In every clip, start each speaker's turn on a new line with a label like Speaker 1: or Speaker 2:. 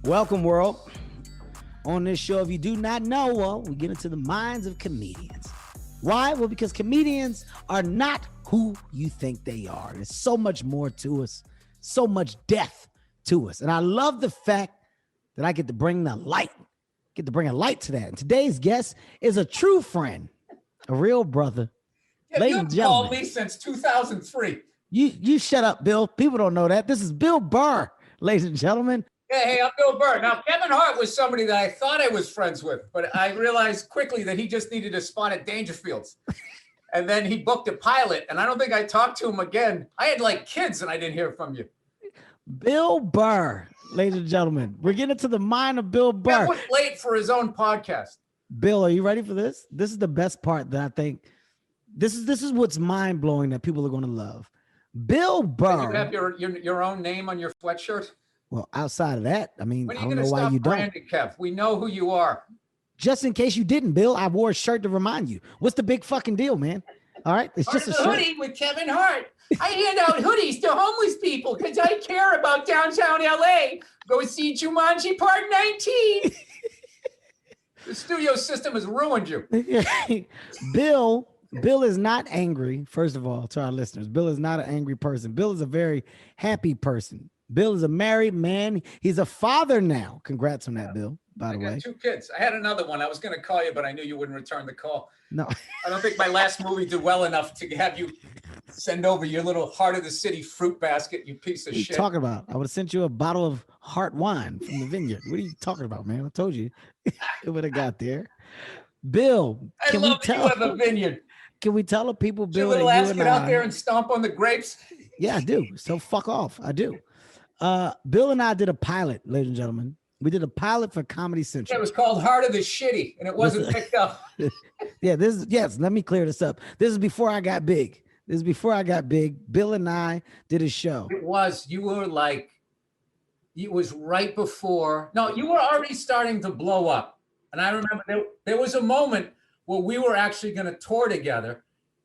Speaker 1: Welcome, world. On this show, if you do not know, we get into the minds of comedians. Why? Well, because comedians are not who you think they are. There's so much more to us, so much depth to us. And I love the fact that I get to bring the light, get to bring a light to that. And today's guest is a true friend, a real brother.
Speaker 2: Yeah,
Speaker 1: Ladies and gentlemen,
Speaker 2: called me since 2003.
Speaker 1: You shut up, Bill. People don't know that. This is Bill Burr, ladies and gentlemen.
Speaker 2: Hey, I'm Bill Burr. Now, Kevin Hart was somebody that I thought I was friends with, but I realized quickly that he just needed a spot at Dangerfields. And then he booked a pilot, and I don't think I talked to him again. I had like kids, and I didn't hear from you.
Speaker 1: Bill Burr, ladies and gentlemen. We're getting to the mind of Bill Burr.
Speaker 2: That was late for his own podcast.
Speaker 1: Bill, are you ready for this? This is the best part that I think. This is what's mind blowing that people are going to love. Bill Burr.
Speaker 2: You have your own name on your sweatshirt.
Speaker 1: Well, outside of that, I mean,
Speaker 2: When are
Speaker 1: I
Speaker 2: you
Speaker 1: don't
Speaker 2: going
Speaker 1: know
Speaker 2: to
Speaker 1: why
Speaker 2: stop
Speaker 1: you don't.
Speaker 2: branding, Kev? We know who you are.
Speaker 1: Just in case you didn't, Bill, I wore a shirt to remind you. What's the big fucking deal, man? All right, it's just a shirt.
Speaker 2: Hoodie with Kevin Hart. I hand out hoodies to homeless people because I care about downtown LA. Go see Jumanji Part 19. The studio system has ruined you.
Speaker 1: Bill is not angry, first of all, to our listeners. Bill is not an angry person. Bill is a very happy person. Bill is a married man. He's a father now. Congrats on that, Bill, by the way.
Speaker 2: I got 2 kids. I had another one. I was going to call you, but I knew you wouldn't return the call.
Speaker 1: No.
Speaker 2: I don't think my last movie did well enough to have you send over your little heart of the city fruit basket, you piece of
Speaker 1: What are you
Speaker 2: shit.
Speaker 1: talking about? I would have sent you a bottle of Heart wine from the vineyard. What are you talking about, man? I told you it would have got there. Bill,
Speaker 2: I love that you have a vineyard.
Speaker 1: Can we tell the people,
Speaker 2: Bill,
Speaker 1: Bill,
Speaker 2: your little
Speaker 1: that
Speaker 2: ass
Speaker 1: you and
Speaker 2: get out
Speaker 1: I,
Speaker 2: there and stomp on the grapes?
Speaker 1: Yeah, I do. So fuck off. I do. Bill and I did a pilot, ladies and gentlemen. We did a pilot for Comedy Central.
Speaker 2: It was called Heart of the Shitty, and it wasn't picked up.
Speaker 1: Yeah, let me clear this up. This is before I got big. Bill and I did a show.
Speaker 2: It was, you were like, it was right before, no, you were already starting to blow up. And I remember there was a moment where we were actually going to tour together.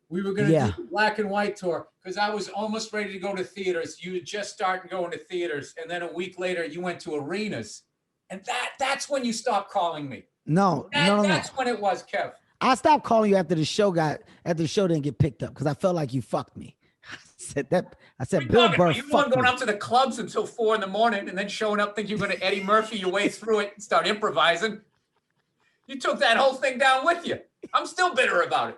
Speaker 2: We were going to do the black and white tour because I was almost ready to go to theaters. You had just started going to theaters. And then a week later, you went to arenas. And that's when you stopped calling me.
Speaker 1: No.
Speaker 2: That's when it was, Kev.
Speaker 1: I stopped calling you after the show didn't get picked up because I felt like you fucked me. I said Bill Burr
Speaker 2: you weren't going up to the clubs until 4 a.m. and then showing up thinking you're going to Eddie Murphy your way through it and start improvising. You took that whole thing down with you. I'm still bitter about it.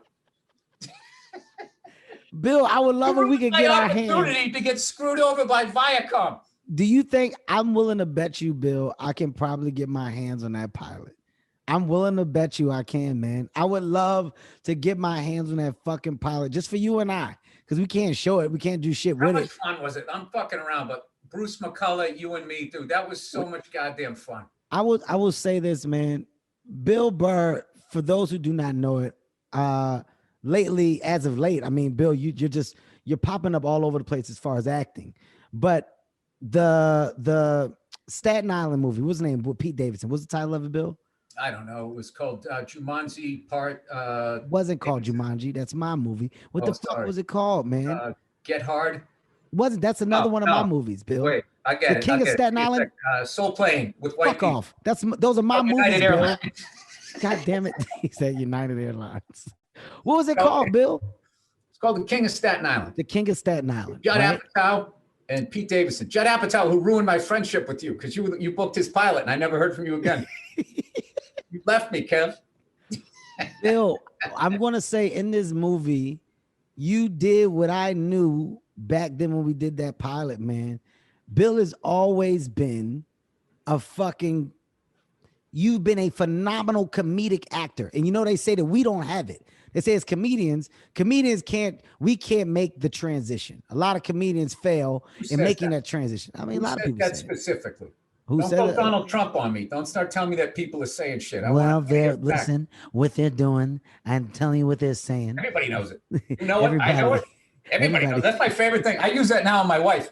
Speaker 1: Bill, I would love if we could get our hands.
Speaker 2: Opportunity to get screwed over by Viacom.
Speaker 1: Do you think I'm willing to bet you, Bill, I can probably get my hands on that pilot? I'm willing to bet you I can, man. I would love to get my hands on that fucking pilot just for you and I, because we can't show it. We can't do shit with it.
Speaker 2: How much fun was it? I'm fucking around, but Bruce McCullough, you and me, dude, that was so much goddamn fun. I
Speaker 1: will say this, man. Bill Burr, for those who do not know it, lately, as of late, I mean, Bill, you're popping up all over the place as far as acting. But the Staten Island movie, what's the name? With Pete Davidson. What's the title of it, Bill?
Speaker 2: I don't know. It was called Jumanji Part.
Speaker 1: Wasn't called Jumanji. That's my movie. What the fuck was it called, man?
Speaker 2: Get Hard.
Speaker 1: Wasn't that's another one of my movies, Bill?
Speaker 2: Wait, I get
Speaker 1: the
Speaker 2: it.
Speaker 1: King of Staten Island.
Speaker 2: Soul Plane with white.
Speaker 1: Fuck off. Those are my movies, Bill.
Speaker 2: Airlines.
Speaker 1: God damn it. He said United Airlines. What was it called, Bill?
Speaker 2: It's called The King of Staten Island.
Speaker 1: The King of Staten Island.
Speaker 2: Judd Apatow and Pete Davidson. Judd Apatow, who ruined my friendship with you because you booked his pilot and I never heard from you again. You left me, Kev.
Speaker 1: Bill, I'm going to say in this movie, you did what I knew back then when we did that pilot, man. Bill has always been you've been a phenomenal comedic actor. And you know, they say that we don't have it. They say as comedians we can't make the transition. A lot of comedians fail in making that transition. I mean, a lot of people
Speaker 2: that
Speaker 1: say
Speaker 2: specifically.
Speaker 1: Who
Speaker 2: Don't
Speaker 1: said
Speaker 2: put
Speaker 1: it?
Speaker 2: Donald Trump on me. Don't start telling me that people are saying shit.
Speaker 1: Listen, what they're doing, I'm telling you what they're saying.
Speaker 2: Everybody knows it. You know what? I know it. Everybody knows. That's my favorite thing. I use that now on my wife.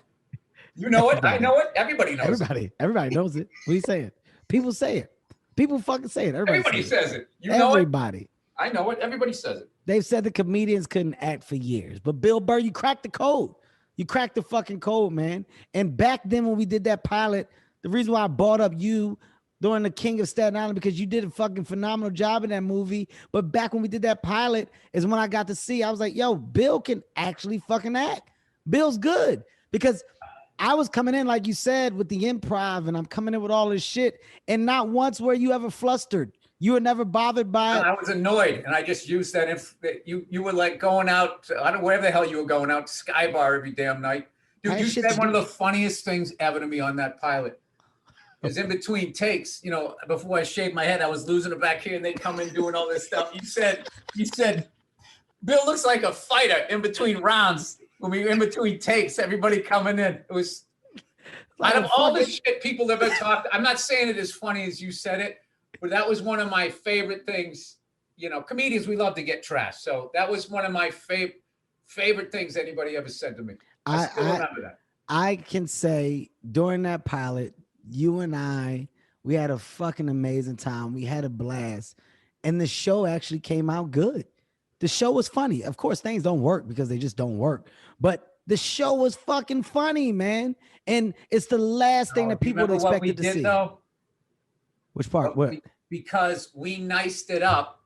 Speaker 2: You know it. I know it. Everybody knows it.
Speaker 1: Everybody knows it. What are you saying? People say it. People fucking say it.
Speaker 2: Everybody says it. You know
Speaker 1: everybody.
Speaker 2: I know it. Everybody says it.
Speaker 1: They've said the comedians couldn't act for years. But Bill Burr, you cracked the code. You cracked the fucking code, man. And back then when we did that pilot, The reason why I brought up you during the King of Staten Island, because you did a fucking phenomenal job in that movie. But back when we did that pilot is when I got to see, I was like, yo, Bill can actually fucking act. Bill's good. Because I was coming in, like you said, with the improv, and I'm coming in with all this shit. And not once were you ever flustered. You were never bothered by it.
Speaker 2: I was annoyed, and I just used that. If you were like going out, I don't know wherever the hell you were going out, Sky Bar every damn night. Dude, you said one of the funniest things ever to me on that pilot. Because in between takes, you know, before I shaved my head, I was losing it back here, and they'd come in doing all this stuff. You said, Bill looks like a fighter in between rounds. When we were in between takes, everybody coming in. It was out of all the shit people ever talked. I'm not saying it as funny as you said it, but that was one of my favorite things. You know, comedians, we love to get trashed. So that was one of my favorite things anybody ever said to me. I still remember that.
Speaker 1: I can say during that pilot, you and I, we had a fucking amazing time. We had a blast. And the show actually came out good. The show was funny. Of course, things don't work because they just don't work. But the show was fucking funny, man. And it's the last thing that people expected to see.
Speaker 2: Though?
Speaker 1: Which part? What?
Speaker 2: Because we niced it up.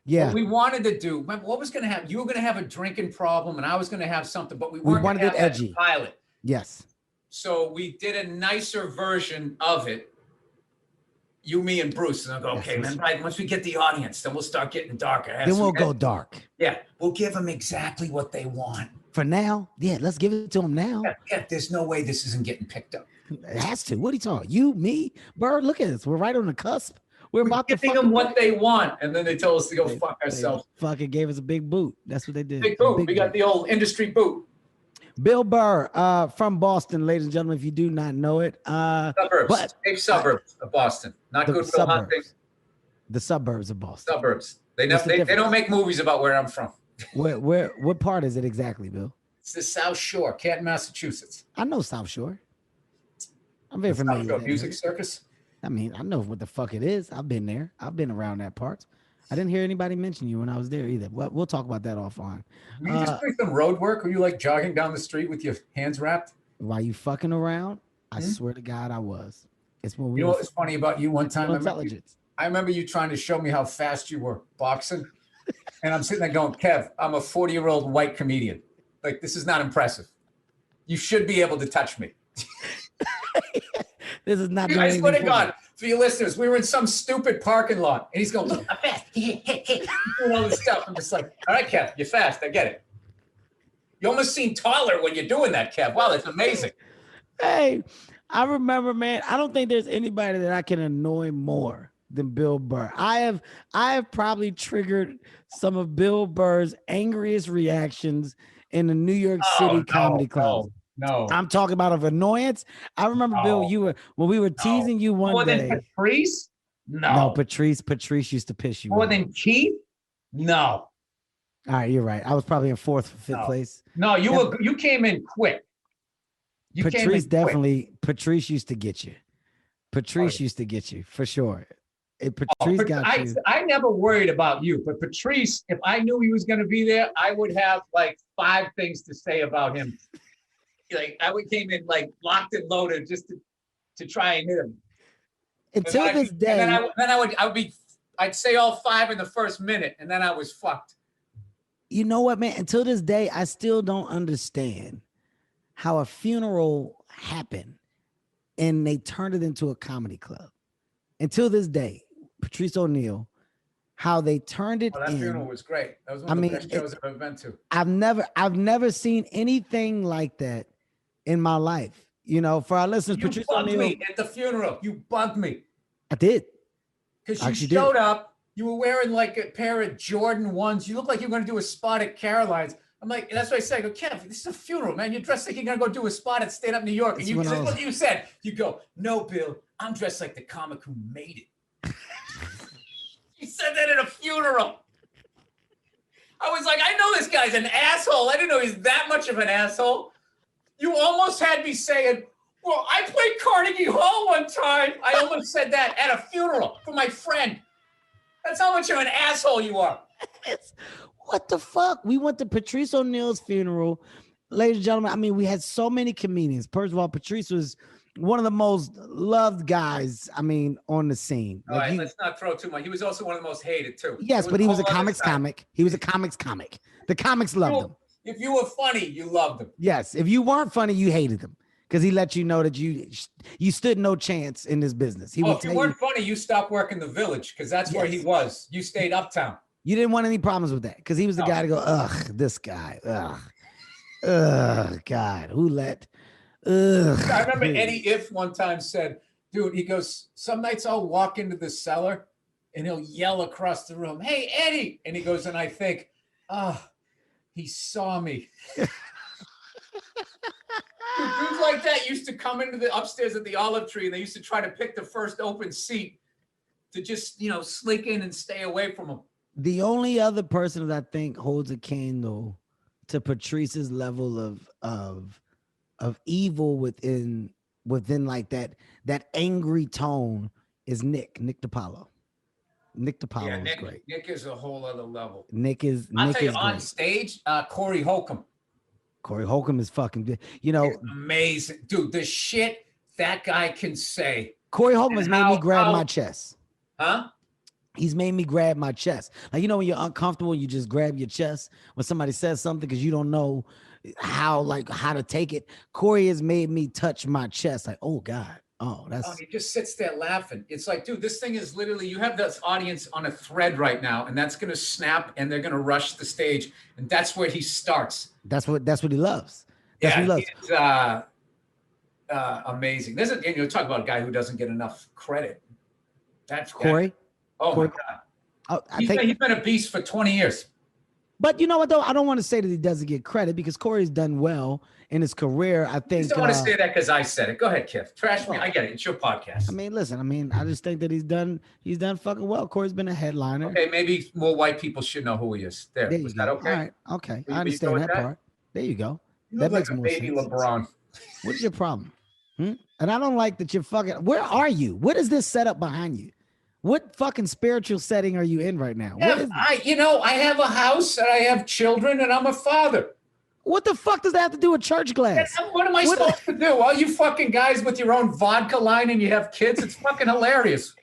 Speaker 1: Yeah.
Speaker 2: What we wanted to do, what was going to happen? You were going to have a drinking problem, and I was going to have something, but we wanted it edgy. Pilot.
Speaker 1: Yes.
Speaker 2: So we did a nicer version of it. You, me, and Bruce. And I go, okay, man, right, once we get the audience, then we'll start getting darker.
Speaker 1: Then we'll go dark.
Speaker 2: Yeah, we'll give them exactly what they want.
Speaker 1: For now, yeah, let's give it to them now.
Speaker 2: Yeah, there's no way this isn't getting picked up.
Speaker 1: It has to. What are you talking? You, me, Bird, look at us. We're right on the cusp. We're about to
Speaker 2: giving them what they want, and then they tell us to go fuck ourselves.
Speaker 1: Fucking gave us a big boot. That's what they did.
Speaker 2: Big boot. We got the old industry boot.
Speaker 1: Bill Burr, from Boston, ladies and gentlemen, if you do not know it.
Speaker 2: Suburbs. Safe suburbs of Boston. Not Good Will Hunting.
Speaker 1: The suburbs of Boston.
Speaker 2: Suburbs. They don't make movies about where I'm from.
Speaker 1: What part is it exactly, Bill?
Speaker 2: It's the South Shore, Canton, Massachusetts.
Speaker 1: I know South Shore. I'm very familiar with that.
Speaker 2: Music Circus.
Speaker 1: I mean, I know what the fuck it is. I've been there. I've been around that part. I didn't hear anybody mention you when I was there either. We'll talk about that offline.
Speaker 2: Were you just doing some road work? Were you like jogging down the street with your hands wrapped?
Speaker 1: While you fucking around? I swear to God, I was. It's when
Speaker 2: you know what's funny about you? One time,
Speaker 1: I
Speaker 2: remember you trying to show me how fast you were boxing, and I'm sitting there going, "Kev, I'm a 40-year-old white comedian. Like, this is not impressive. You should be able to touch me."
Speaker 1: This is not.
Speaker 2: I swear to God, for your listeners, we were in some stupid parking lot, and he's going, "Look, I'm fast." Doing all this stuff. I'm just like, "All right, Kev, you're fast. I get it. You almost seem taller when you're doing that, Kev. Wow, that's amazing."
Speaker 1: Hey, I remember, man. I don't think there's anybody that I can annoy more than Bill Burr. I have probably triggered some of Bill Burr's angriest reactions in the New York City comedy clubs.
Speaker 2: No,
Speaker 1: I'm talking about of annoyance. I remember, Bill, when we were teasing you one day.
Speaker 2: More than Patrice?
Speaker 1: No, Patrice used to piss you
Speaker 2: more
Speaker 1: off.
Speaker 2: Than Keith? No.
Speaker 1: All right, you're right. I was probably in fourth, fifth place.
Speaker 2: No, you came in quick.
Speaker 1: Patrice used to get you. Patrice used to get you for sure. Patrice got you.
Speaker 2: I never worried about you, but Patrice, if I knew he was going to be there, I would have like 5 things to say about him. Like I came in like locked and loaded just to try and hit him.
Speaker 1: Until this day,
Speaker 2: I'd say all 5 in the first minute, and then I was fucked.
Speaker 1: You know what, man? Until this day, I still don't understand how a funeral happened and they turned it into a comedy club. Until this day, Patrice O'Neal, how they turned it.
Speaker 2: That funeral was great. That was one of the best shows I've ever been to.
Speaker 1: I've never seen anything like that in my life. You know, for our listeners,
Speaker 2: Patrice O'Neal me at the funeral. You bugged me.
Speaker 1: I did.
Speaker 2: Because you showed up, you were wearing like a pair of Jordan 1s. You looked like you were going to do a spot at Caroline's. I'm like, that's what I said. I go, Kev, this is a funeral, man. You're dressed like you're going to go do a spot at Stand Up New York. And you said what you said. You go, no, Bill, I'm dressed like the comic who made it. You said that at a funeral. I was like, I know this guy's an asshole. I didn't know he's that much of an asshole. You almost had me saying, well, I played Carnegie Hall one time. I almost said that at a funeral for my friend. That's how much of an asshole you are.
Speaker 1: What the fuck? We went to Patrice O'Neal's funeral. Ladies and gentlemen, I mean, we had so many comedians. First of all, Patrice was one of the most loved guys, I mean, on the scene.
Speaker 2: All right, let's not throw too much. He was also one of the most hated too.
Speaker 1: Yes, but he was a comics comic. He was a comics comic. The comics loved him.
Speaker 2: If you were funny, you loved him.
Speaker 1: Yes. If you weren't funny, you hated him because he let you know that you stood no chance in this business. He
Speaker 2: If you weren't funny, you stopped working the Village because that's where he was. You stayed uptown.
Speaker 1: You didn't want any problems with that because he was the guy to go, ugh, this guy, ugh, God, who let, ugh.
Speaker 2: I remember Eddie If one time said, dude, he goes, some nights I'll walk into the cellar and he'll yell across the room, hey, Eddie. And he goes, and I think, he saw me. Dudes like that used to come into the upstairs at the Olive Tree and they used to try to pick the first open seat to just, slink in and stay away from him.
Speaker 1: The only other person that I think holds a candle to Patrice's level of evil within like that angry tone is Nick DiPaolo. Nick DiPaolo is great.
Speaker 2: Nick is a whole other level.
Speaker 1: I'll
Speaker 2: tell you, on stage, Corey Holcomb.
Speaker 1: Corey Holcomb is fucking good.
Speaker 2: He's amazing. Dude, the shit that guy can say.
Speaker 1: Corey Holcomb has made me grab my chest.
Speaker 2: Huh?
Speaker 1: He's made me grab my chest. Like, when you're uncomfortable, you just grab your chest when somebody says something because you don't know how to take it. Corey has made me touch my chest. Like, oh God. Oh,
Speaker 2: he just sits there laughing. It's like, dude, this thing is literally, you have this audience on a thread right now, and that's going to snap and they're going to rush the stage. And that's where he starts. That's what
Speaker 1: he loves. That's what he loves.
Speaker 2: It's amazing. Talk about a guy who doesn't get enough credit. That's
Speaker 1: Corey.
Speaker 2: My God. He's been a beast for 20 years.
Speaker 1: But you know what, though? I don't want to say that he doesn't get credit because Corey's done well in his career. I think.
Speaker 2: You don't want to say that because I said it. Go ahead, Kev. Trash me. I get it. It's your podcast.
Speaker 1: I mean, listen. I just think that he's done fucking well. Corey's been a headliner.
Speaker 2: Okay, maybe more white people should know who he is. There was that okay?
Speaker 1: All right. Okay. I understand that part. There you go.
Speaker 2: That makes more sense. Baby LeBron.
Speaker 1: What's your problem? And I don't like that you're fucking. Where are you? What is this setup behind you? What fucking spiritual setting are you in right now?
Speaker 2: Yeah, I have a house and I have children and I'm a father.
Speaker 1: What the fuck does that have to do with church glass?
Speaker 2: What am I supposed to do? All you fucking guys with your own vodka line and you have kids, it's fucking hilarious.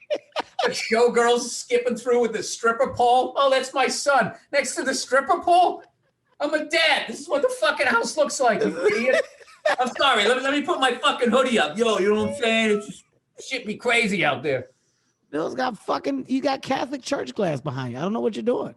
Speaker 2: The showgirls skipping through with the stripper pole. Oh, that's my son. Next to the stripper pole, I'm a dad. This is what the fucking house looks like, you idiot. I'm sorry. Let me put my fucking hoodie up. Yo, you know what I'm saying? It's just shit be crazy out there.
Speaker 1: Bill's got you got Catholic church glass behind you. I don't know what you're doing.